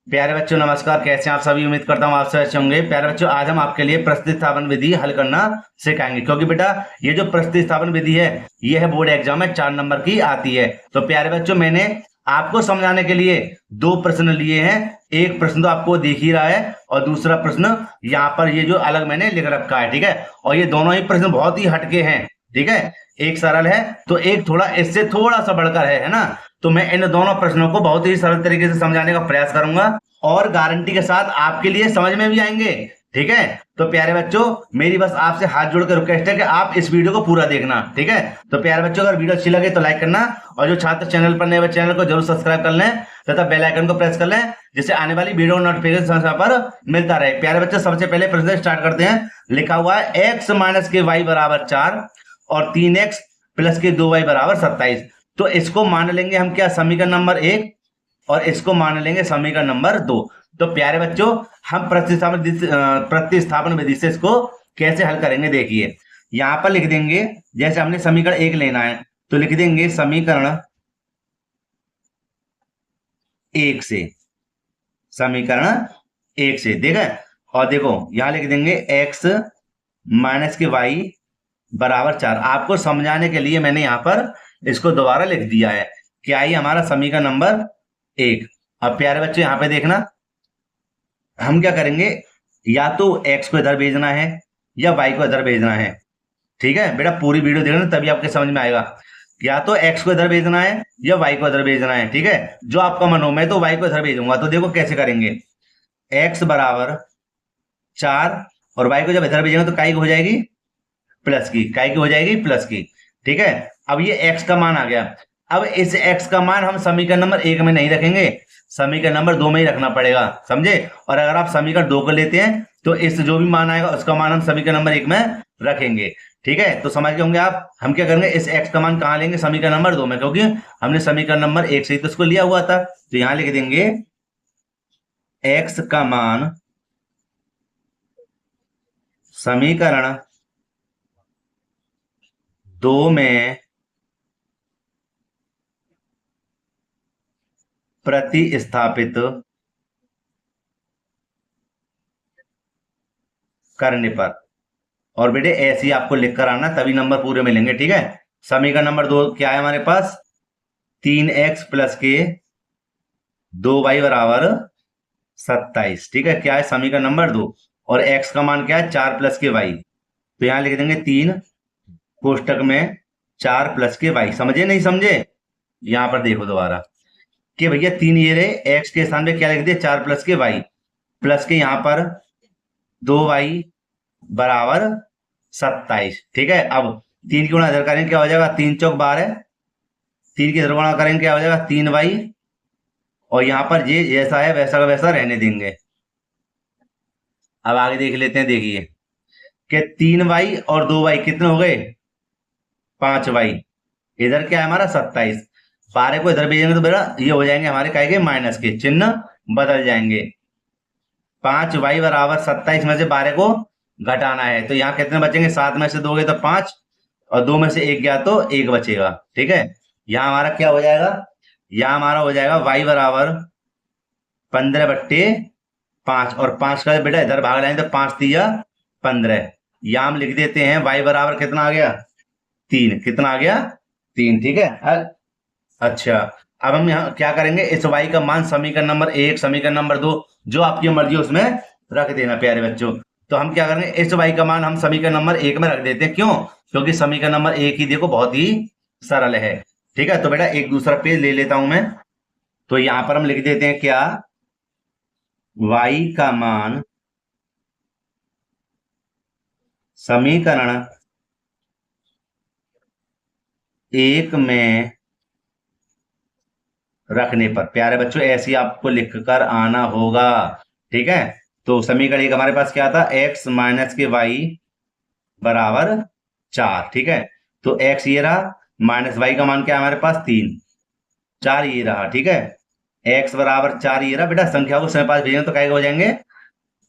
प्यारे बच्चों नमस्कार। कैसे हैं आप सभी? उम्मीद करता हूँ आप सब अच्छे होंगे। प्यारे बच्चों आज हम आपके लिए प्रतिस्थापन विधि हल करना सिखाएंगे, क्योंकि बेटा ये जो प्रतिस्थापन विधि है ये है बोर्ड एग्जाम में 4 नंबर की आती है। तो प्यारे बच्चों मैंने आपको समझाने के लिए 2 प्रश्न लिए हैं। एक प्रश्न तो आपको दिख ही रहा है और दूसरा प्रश्न यहाँ पर ये जो अलग मैंने लिख रखा है, ठीक है। और ये दोनों ही प्रश्न बहुत ही हटके हैं, ठीक है। एक सरल है तो एक थोड़ा इससे थोड़ा सा बढ़कर है ना। तो मैं इन दोनों प्रश्नों को बहुत ही सरल तरीके से समझाने का प्रयास करूंगा और गारंटी के साथ आपके लिए समझ में भी आएंगे, ठीक है। तो प्यारे बच्चों मेरी बस आपसे हाथ जोड़ कर रिक्वेस्ट है कि आप इस वीडियो को पूरा देखना, ठीक है। तो प्यारे बच्चों अगर वीडियो अच्छी लगे तो लाइक करना और जो छात्र चैनल पर नए हुए चैनल को जरूर सब्सक्राइब कर लें तथा बेल आइकन को प्रेस कर लें, जिससे आने वाली वीडियो नोटिफिकेशन समय पर मिलता रहे। प्यारे बच्चों सबसे पहले प्रश्न स्टार्ट करते हैं। लिखा हुआ है x माइनस के वाई बराबर 4 और 3x प्लस के 2y बराबर 27। तो इसको मान लेंगे हम क्या, समीकरण नंबर 1 और इसको मान लेंगे समीकरण नंबर 2। तो प्यारे बच्चों हम प्रतिस्थापन विधि से इसको कैसे हल करेंगे देखिए। यहां पर लिख देंगे, जैसे हमने समीकरण 1 लेना है तो लिख देंगे समीकरण 1 से, समीकरण 1 से, ठीक है। और देखो यहां लिख देंगे x माइनस के y बराबर 4। आपको समझाने के लिए मैंने यहां पर इसको दोबारा लिख दिया है। क्या ये हमारा समीकरण नंबर 1। अब प्यारे बच्चों यहां पे देखना, हम क्या करेंगे, या तो x को इधर भेजना है या y को इधर भेजना है, ठीक है। बेटा पूरी वीडियो देखना तभी आपके समझ में आएगा। या तो x को इधर भेजना है या y को इधर भेजना है, ठीक है। जो आपका मन हो, मैं तो y को इधर भेजूंगा। तो देखो कैसे करेंगे, x बराबर 4 और y को जब इधर भेजेंगे तो काय की हो जाएगी प्लस की, काय की हो जाएगी प्लस की, ठीक है। अब ये x का मान आ गया। अब इस x का मान हम समीकरण नंबर 1 में नहीं रखेंगे, समीकरण नंबर 2 में ही रखना पड़ेगा, समझे। और अगर आप समीकरण 2 को लेते हैं तो इस जो भी मान आएगा उसका मान हम समीकरण नंबर 1 में रखेंगे, ठीक है। तो समझ गए होंगे आप। हम क्या करेंगे, इस x का मान कहां लेंगे, समीकरण नंबर 2 में, क्योंकि हमने समीकरण नंबर 1 से ही तो उसको लिया हुआ था। तो यहां लिख देंगे x का मान समीकरण 2 में प्रतिस्थापित करने पर, और बेटे ऐसे ही आपको लिख कर आना तभी नंबर पूरे मिलेंगे, ठीक है। समीकरण नंबर 2 क्या है हमारे पास, 3x प्लस के 2y बराबर 27, ठीक है। क्या है समीकरण नंबर 2 और x का मान क्या है 4 प्लस के y। तो यहां लिख देंगे 3 कोष्टक में 4 प्लस के y। समझे नहीं समझे? यहां पर देखो दोबारा कि भैया 3 ये रहे, x के स्थान पे क्या लिख दिया 4 प्लस के y, प्लस के यहां पर 2y बराबर 27, ठीक है। अब 3 की गुणा इधर करेंगे क्या हो जाएगा, 3 चौक 12, 3 की इधर गुणा करेंगे क्या हो जाएगा 3y, और यहां पर ये जैसा है वैसा का वैसा रहने देंगे। अब आगे देख लेते हैं, देखिए कि 3y और 2y कितने हो गए 5y, इधर क्या है हमारा 27। 12 को इधर भेजेंगे तो बेटा ये हो जाएंगे हमारे काय के माइनस के, चिन्ह बदल जाएंगे। 5y बराबर 27 में से 12 को घटाना है तो यहाँ कितने बचेंगे, 7 में से 2 गए तो 5 और 2 में से 1 गया तो 1 बचेगा, ठीक है। यहाँ हमारा क्या हो जाएगा, यहाँ हमारा हो जाएगा y बराबर 15/5 और 5 का बेटा इधर भाग लाएंगे तो 5 तिया 15। यहाँ हम लिख देते हैं y बराबर कितना आ गया 3, कितना आ गया 3, ठीक है। अच्छा अब हम यहाँ क्या करेंगे, इस y का मान समीकरण नंबर 1 समीकरण नंबर 2 जो आपकी मर्जी उसमें रख देना प्यारे बच्चों। तो हम क्या करेंगे, इस y का मान हम समीकरण नंबर 1 में रख देते हैं, क्यों, क्योंकि समीकरण नंबर 1 ही देखो बहुत ही सरल है, ठीक है। तो बेटा एक दूसरा पेज ले लेता हूं मैं। तो यहां पर हम लिख देते हैं क्या, y का मान समीकरण 1 में रखने पर, प्यारे बच्चों ऐसे ही आपको लिखकर आना होगा, ठीक है। तो समीकरण 1 हमारे पास क्या था, x माइनस के y बराबर 4, ठीक है। तो x ये रहा, माइनस y का मान क्या है हमारे पास 3, 4 ये रहा, ठीक है। x बराबर 4 ये रहा, बेटा संख्या को समय पास भेजेंगे तो क्या हो जाएंगे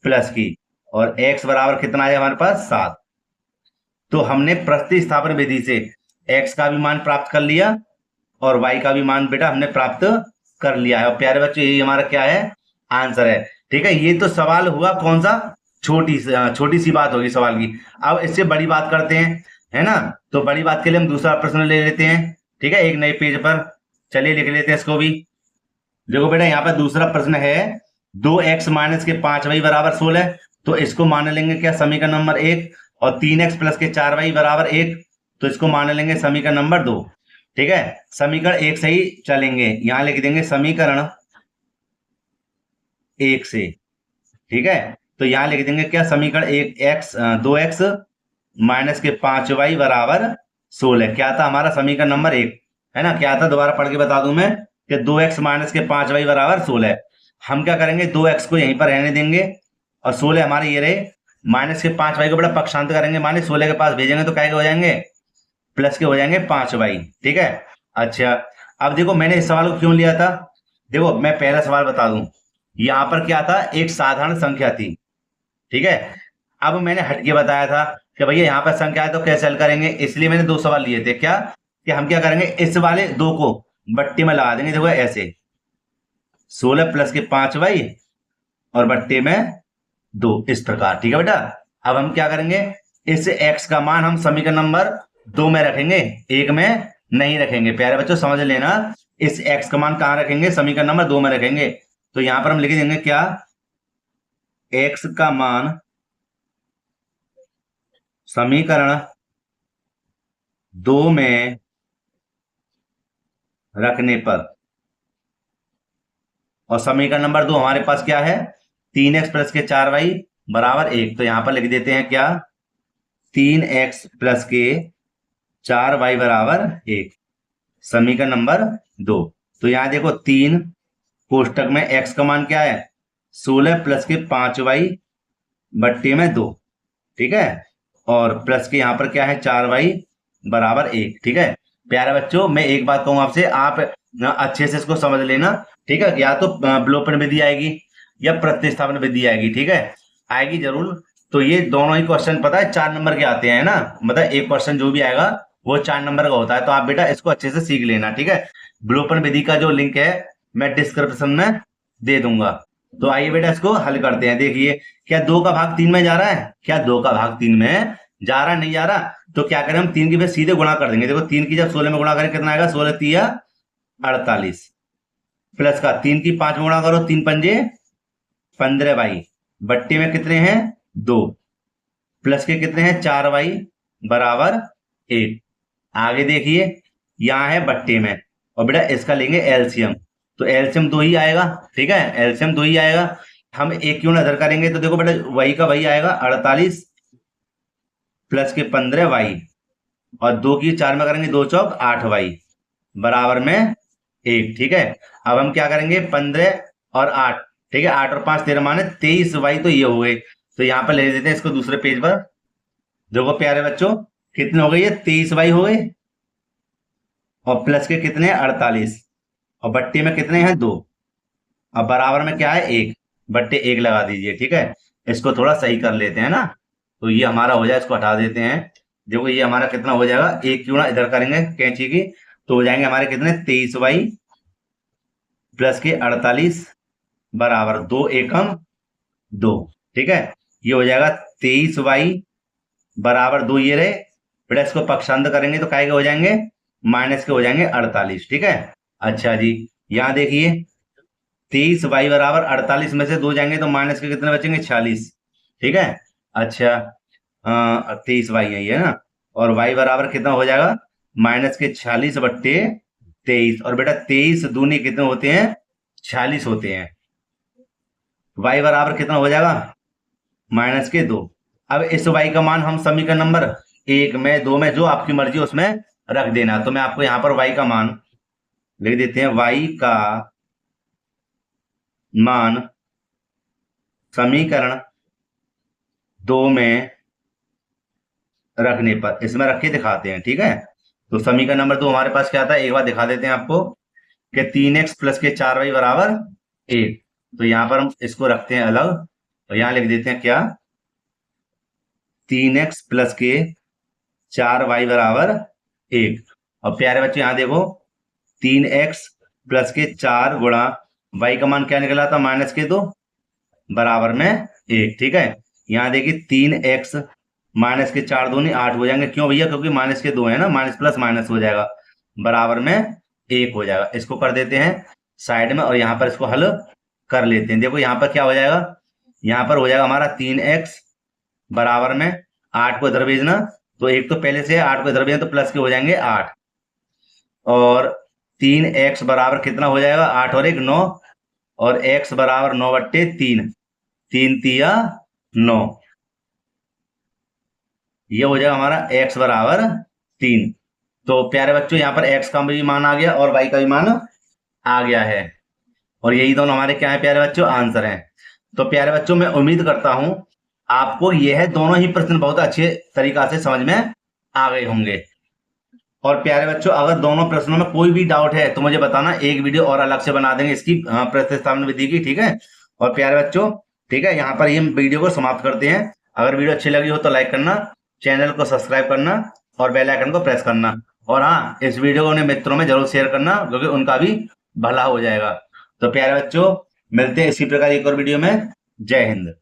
प्लस की, और x बराबर कितना आया हमारे पास 7। तो हमने प्रतिस्थापन विधि से x का भी मान प्राप्त कर लिया और y का भी मान बेटा हमने प्राप्त कर लिया है। और प्यारे बच्चों यही हमारा क्या है आंसर है। ठीक है, ये तो सवाल हुआ कौन सा, छोटी सी बात होगी सवाल की। अब इससे बड़ी बात करते हैं, है ना। तो बड़ी बात के लिए हम दूसरा प्रश्न ले लेते हैं। ठीक है, एक नए पेज पर चलिए लिख लेते हैं इसको भी। देखो बेटा, यहाँ पर दूसरा प्रश्न है, 2x माइनस के 5y बराबर 16। तो इसको मान लेंगे क्या, समीकरण नंबर 1। और 3x प्लस के 4y बराबर 1, तो इसको मान लेंगे समीकरण नंबर 2। ठीक है, समीकरण 1 से ही चलेंगे, यहां लिख देंगे समीकरण 1 से। ठीक है, तो यहां लिख देंगे क्या, समीकरण 2x माइनस के 5y बराबर 16। क्या था हमारा समीकरण नंबर 1, है ना। क्या था, दोबारा पढ़ के बता दूं मैं, कि 2x माइनस के 5y बराबर 16। हम क्या करेंगे, 2x को यहीं पर रहने देंगे, और 16 हमारे ये रहे। माइनस के 5y को बड़ा पक्षांत करेंगे, माने 16 के पास भेजेंगे तो क्या हो जाएंगे, प्लस के हो जाएंगे 5y। ठीक है, अच्छा। अब देखो मैंने इस सवाल को क्यों लिया था, देखो मैं पहला सवाल बता दूं। यहां पर क्या था, एक साधारण संख्या थी। ठीक है, अब मैंने हटके बताया था कि भैया यहाँ पर संख्या है तो कैसे हल करेंगे, इसलिए मैंने 2 सवाल लिए थे। क्या कि हम क्या करेंगे, इस वाले 2 को बट्टे में लगा देंगे। देखो ऐसे, 16 प्लस के 5y और बट्टे में 2, इस प्रकार। ठीक है बेटा, अब हम क्या करेंगे, इस x का मान हम समीकरण नंबर 2 में रखेंगे, 1 में नहीं रखेंगे। प्यारे बच्चों समझ लेना, इस x का मान कहां रखेंगे, समीकरण नंबर 2 में रखेंगे। तो यहां पर हम लिख देंगे क्या, x का मान समीकरण 2 में रखने पर, और समीकरण नंबर 2 हमारे पास क्या है, 3x प्लस के 4y बराबर 1। तो यहां पर लिख देते हैं क्या, 3x प्लस के 4y बराबर 1, समीकरण नंबर 2। तो यहां देखो 3 कोष्टक में x का मान क्या है, 16 प्लस के 5y बट्टे में 2। ठीक है, और प्लस के यहां पर क्या है, 4y बराबर 1। ठीक है, प्यारे बच्चों मैं एक बात कहूं आपसे, आप अच्छे से इसको समझ लेना। ठीक है, या तो विलोपन विधि आएगी या प्रतिस्थापन विधि आएगी। ठीक है, आएगी जरूर। तो ये दोनों ही क्वेश्चन पता है 4 नंबर के आते हैं ना, मतलब एक क्वेश्चन जो भी आएगा वो 4 नंबर का होता है। तो आप बेटा इसको अच्छे से सीख लेना। ठीक है, विलोपन विधि का जो लिंक है मैं डिस्क्रिप्शन में दे दूंगा। तो आइए बेटा इसको हल करते हैं। देखिए, क्या 2 का भाग 3 में जा रहा है, क्या 2 का भाग 3 में जा रहा, नहीं जा रहा। तो क्या करें, हम 3 की फिर सीधे गुणा कर देंगे। देखो 3 की जब 16 में गुणा करें कितना आएगा, 16 तिया 48, प्लस का 3 की 5 में गुणा करो, 3 पंजे 15y, बट्टे में कितने हैं 2, प्लस के कितने हैं 4y बराबर 1। आगे देखिए, यहां है बट्टे में, और बेटा इसका लेंगे एलसीएम। तो एलसीएम 2 ही आएगा। ठीक है, एलसीएम 2 ही आएगा। हम एक क्यों नजर करेंगे, तो देखो बेटा वही का वही आएगा, 48 प्लस के 15y, और 2 की 4 में करेंगे 2 चौक 8y बराबर में 1। ठीक है, अब हम क्या करेंगे, 15 और 8। ठीक है, 8 और 5 13 माने 23y, तो ये हो गए। तो यहाँ पर ले देते हैं इसको दूसरे पेज पर। देखो प्यारे बच्चों, कितने हो गए, ये 23y हो गए, और प्लस के कितने 48, और बट्टे में कितने हैं 2, अब बराबर में क्या है 1, बट्टे 1 लगा दीजिए। ठीक है, इसको थोड़ा सही कर लेते हैं ना, तो ये हमारा हो जाए, इसको हटा देते हैं। देखो ये हमारा कितना हो जाएगा, 1 क्यों ना इधर करेंगे कैंची की, तो हो जाएंगे हमारे कितने 23y प्लस के 48 बराबर 2 एकम 2। ठीक है, ये हो जाएगा 23y बराबर 2, ये रहे बेटा। इसको पक्षांत करेंगे तो काय के हो जाएंगे, माइनस के हो जाएंगे 48। ठीक है, अच्छा जी, यहां देखिए 23y बराबर 48 में से 2 जाएंगे तो माइनस के कितने बचेंगे 46। ठीक है, अच्छा 23y है ना, और y बराबर कितना हो जाएगा, माइनस के 46 बट्टे 23। और बेटा 23 दूनी कितने होते हैं, 46 होते हैं। y बराबर कितना हो जाएगा, माइनस के 2। अब इस y का मान हम समीकरण नंबर 1 में 2 में जो आपकी मर्जी उसमें रख देना। तो मैं आपको यहां पर y का मान लिख देते हैं, y का मान समीकरण 2 में रखने पर, इसमें रख के दिखाते हैं। ठीक है, तो समीकरण नंबर 2 हमारे पास क्या था, एक बार दिखा देते हैं आपको, कि 3x प्लस के 4y बराबर 1। तो यहां पर हम इसको रखते हैं अलग, तो यहां लिख देते हैं क्या, 3x प्लस के 4y बराबर 1। और प्यारे बच्चे यहां देखो, 3x प्लस के 4 गुणा y का मान क्या निकला था, -2 बराबर में 1। ठीक है, यहाँ देखिए 3x -4 दूनी 8 हो जाएंगे। क्यों भैया, क्योंकि -2 है ना, माइनस प्लस माइनस हो जाएगा, बराबर में 1 हो जाएगा। इसको कर देते हैं साइड में और यहाँ पर इसको हल कर लेते हैं। देखो यहाँ पर क्या हो जाएगा, यहाँ पर हो जाएगा हमारा 3x बराबर में 8 को इधर भेजना, तो 1 तो पहले से है, 8 को इधर भेजना तो प्लस के हो जाएंगे 8, और 3x बराबर कितना हो जाएगा, 8 और 1 9, और x बराबर 9/3, 3 तिया 9, ये हो जाएगा हमारा x बराबर 3। तो प्यारे बच्चों यहाँ पर x का भी मान आ गया और y का भी मान आ गया है, और यही दोनों हमारे क्या है प्यारे बच्चों, आंसर हैं। तो प्यारे बच्चों मैं उम्मीद करता हूं आपको यह दोनों ही प्रश्न बहुत अच्छे तरीका से समझ में आ गए होंगे। और प्यारे बच्चों अगर दोनों प्रश्नों में कोई भी डाउट है तो मुझे बताना, एक वीडियो और अलग से बना देंगे इसकी प्रतिस्थापन विधि की। ठीक है, और प्यारे बच्चों ठीक है, यहाँ पर ये वीडियो को समाप्त करते हैं। अगर वीडियो अच्छी लगी हो तो लाइक करना, चैनल को सब्सक्राइब करना और बेल आइकन को प्रेस करना, और हाँ इस वीडियो को अपने मित्रों में जरूर शेयर करना क्योंकि उनका भी भला हो जाएगा। तो प्यारे बच्चों मिलते हैं इसी प्रकार एक और वीडियो में। जय हिंद।